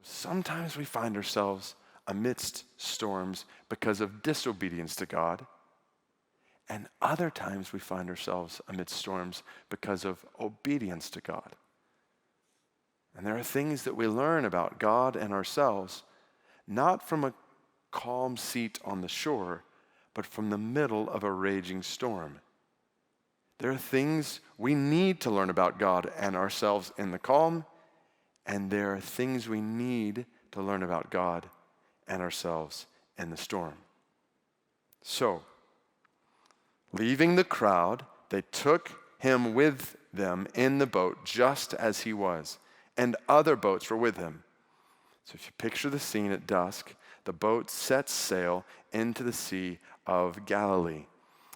Sometimes we find ourselves amidst storms because of disobedience to God, and other times we find ourselves amidst storms because of obedience to God. And there are things that we learn about God and ourselves, not from a calm seat on the shore, but from the middle of a raging storm. There are things we need to learn about God and ourselves in the calm, and there are things we need to learn about God and ourselves in the storm. So, leaving the crowd, they took him with them in the boat just as he was, and other boats were with him. So if you picture the scene at dusk, the boat sets sail into the Sea of Galilee.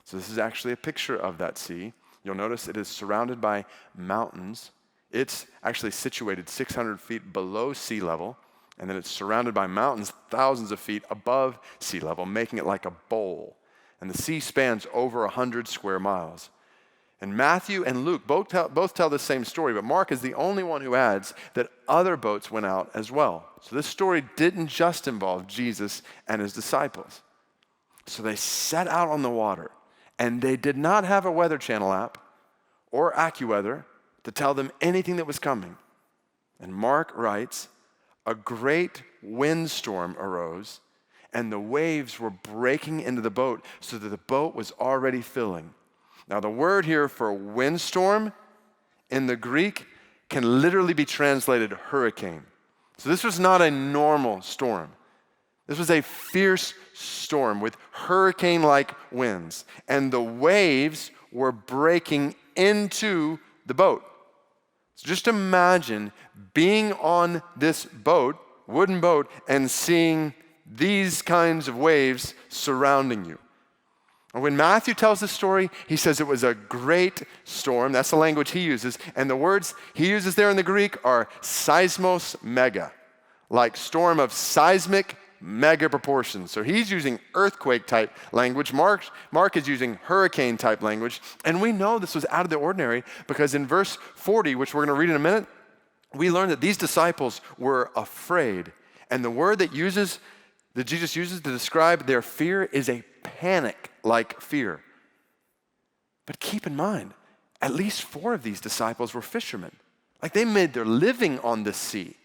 So this is actually a picture of that sea. You'll notice it is surrounded by mountains. It's actually situated 600 feet below sea level, and then it's surrounded by mountains thousands of feet above sea level, making it like a bowl. And the sea spans over 100 square miles. And Matthew and Luke both tell the same story, but Mark is the only one who adds that other boats went out as well. So this story didn't just involve Jesus and his disciples. So they set out on the water, and they did not have a Weather Channel app or AccuWeather to tell them anything that was coming. And Mark writes, a great windstorm arose, and the waves were breaking into the boat so that the boat was already filling. Now, the word here for windstorm in the Greek can literally be translated hurricane. So this was not a normal storm. This was a fierce storm with hurricane-like winds, and the waves were breaking into the boat. So just imagine being on this boat, wooden boat, and seeing these kinds of waves surrounding you. When Matthew tells the story, he says it was a great storm. That's the language he uses. And the words he uses there in the Greek are seismos mega, like storm of seismic mega proportions. So he's using earthquake-type language. Mark is using hurricane-type language. And we know this was out of the ordinary because in verse 40, which we're going to read in a minute, we learn that these disciples were afraid. And the word that Jesus uses to describe their fear is a panic-like fear. But keep in mind, at least 4 of these disciples were fishermen. Like they made their living on this sea,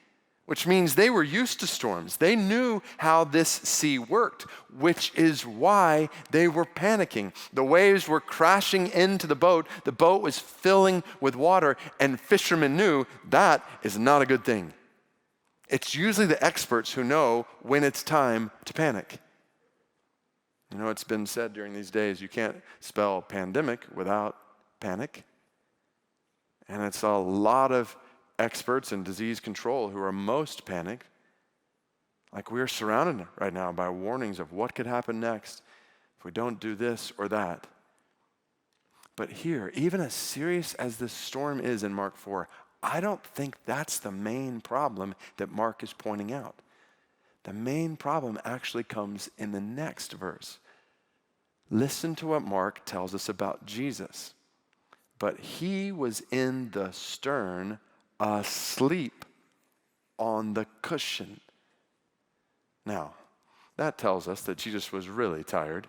which means they were used to storms. They knew how this sea worked, which is why they were panicking. The waves were crashing into the boat was filling with water, and fishermen knew that is not a good thing. It's usually the experts who know when it's time to panic. You know, it's been said during these days, you can't spell pandemic without panic. And it's a lot of experts in disease control who are most panicked. Like we're surrounded right now by warnings of what could happen next if we don't do this or that. But here, even as serious as this storm is in Mark 4, I don't think that's the main problem that Mark is pointing out. The main problem actually comes in the next verse. Listen to what Mark tells us about Jesus. But he was in the stern, asleep on the cushion. Now, that tells us that Jesus was really tired.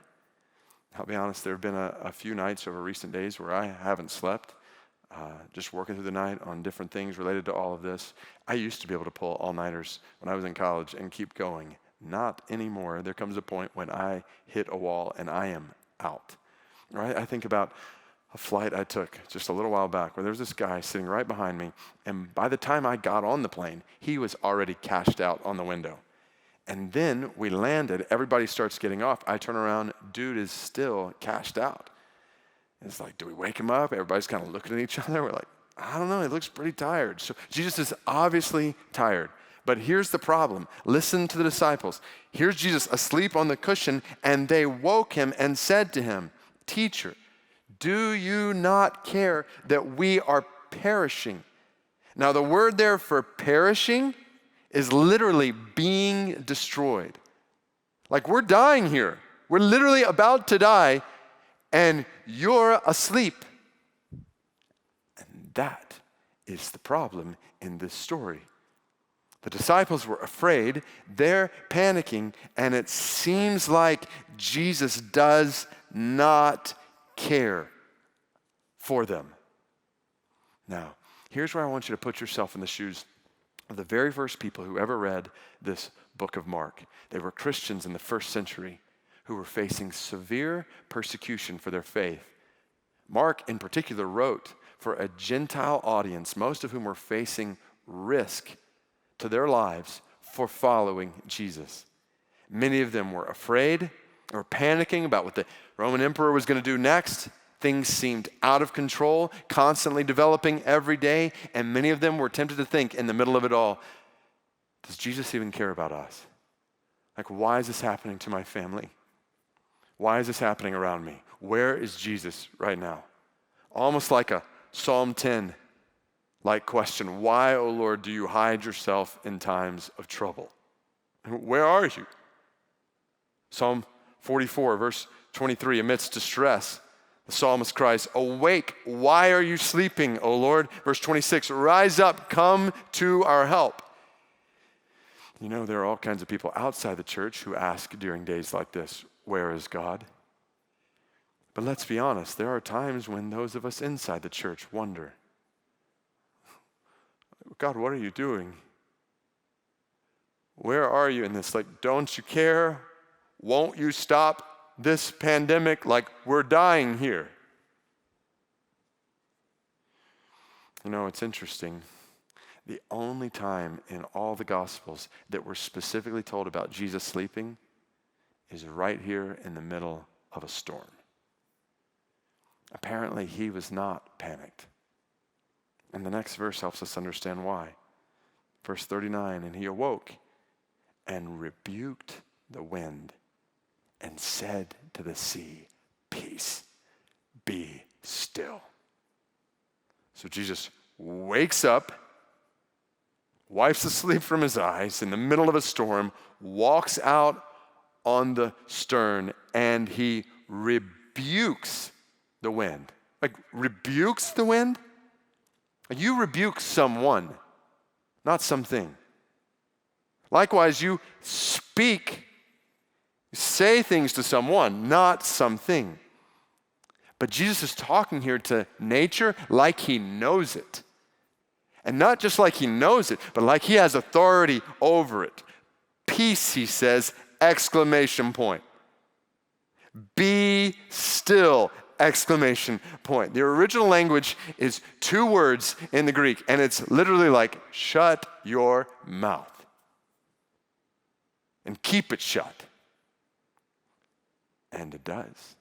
I'll be honest, there have been a few nights over recent days where I haven't slept. Just working through the night on different things related to all of this. I used to be able to pull all-nighters when I was in college and keep going. Not anymore. There comes a point when I hit a wall and I am out. Right? I think about a flight I took just a little while back where there was this guy sitting right behind me, and by the time I got on the plane, he was already cashed out on the window. And then we landed, everybody starts getting off. I turn around, dude is still cashed out. It's like, do we wake him up? Everybody's kind of looking at each other. We're like, I don't know, he looks pretty tired. So Jesus is obviously tired. But here's the problem. Listen to the disciples. Here's Jesus asleep on the cushion, and they woke him and said to him, Teacher, do you not care that we are perishing? Now the word there for perishing is literally being destroyed. Like we're dying here. We're literally about to die, and you're asleep. And that is the problem in this story. The disciples were afraid, they're panicking, and it seems like Jesus does not care for them. Now, here's where I want you to put yourself in the shoes of the very first people who ever read this book of Mark. They were Christians in the first century who were facing severe persecution for their faith. Mark, in particular, wrote for a Gentile audience, most of whom were facing risk to their lives for following Jesus. Many of them were afraid or panicking about what the Roman emperor was going to do next. Things seemed out of control, constantly developing every day, and many of them were tempted to think in the middle of it all, does Jesus even care about us? Like, why is this happening to my family? Why is this happening around me? Where is Jesus right now? Almost like a Psalm 10 like question, why, O Lord, do you hide yourself in times of trouble? Where are you? Psalm 44, verse 23, amidst distress, the psalmist cries, awake, why are you sleeping, O Lord? Verse 26, rise up, come to our help. You know, there are all kinds of people outside the church who ask during days like this, where is God? But let's be honest, there are times when those of us inside the church wonder, God, what are you doing? Where are you in this? Like, don't you care? Won't you stop this pandemic? Like, we're dying here. You know, it's interesting. The only time in all the Gospels that we're specifically told about Jesus sleeping is right here in the middle of a storm. Apparently, he was not panicked. And the next verse helps us understand why. Verse 39, and he awoke and rebuked the wind and said to the sea, peace, be still. So Jesus wakes up, wipes the sleep from his eyes in the middle of a storm, walks out on the stern, and he rebukes the wind. Like, rebukes the wind? You rebuke someone, not something. Likewise, you speak, say things to someone, not something. But Jesus is talking here to nature like he knows it. And not just like he knows it, but like he has authority over it. Peace, he says, exclamation point. Be still, exclamation point. The original language is two words in the Greek, and it's literally like, shut your mouth. And keep it shut. And it does.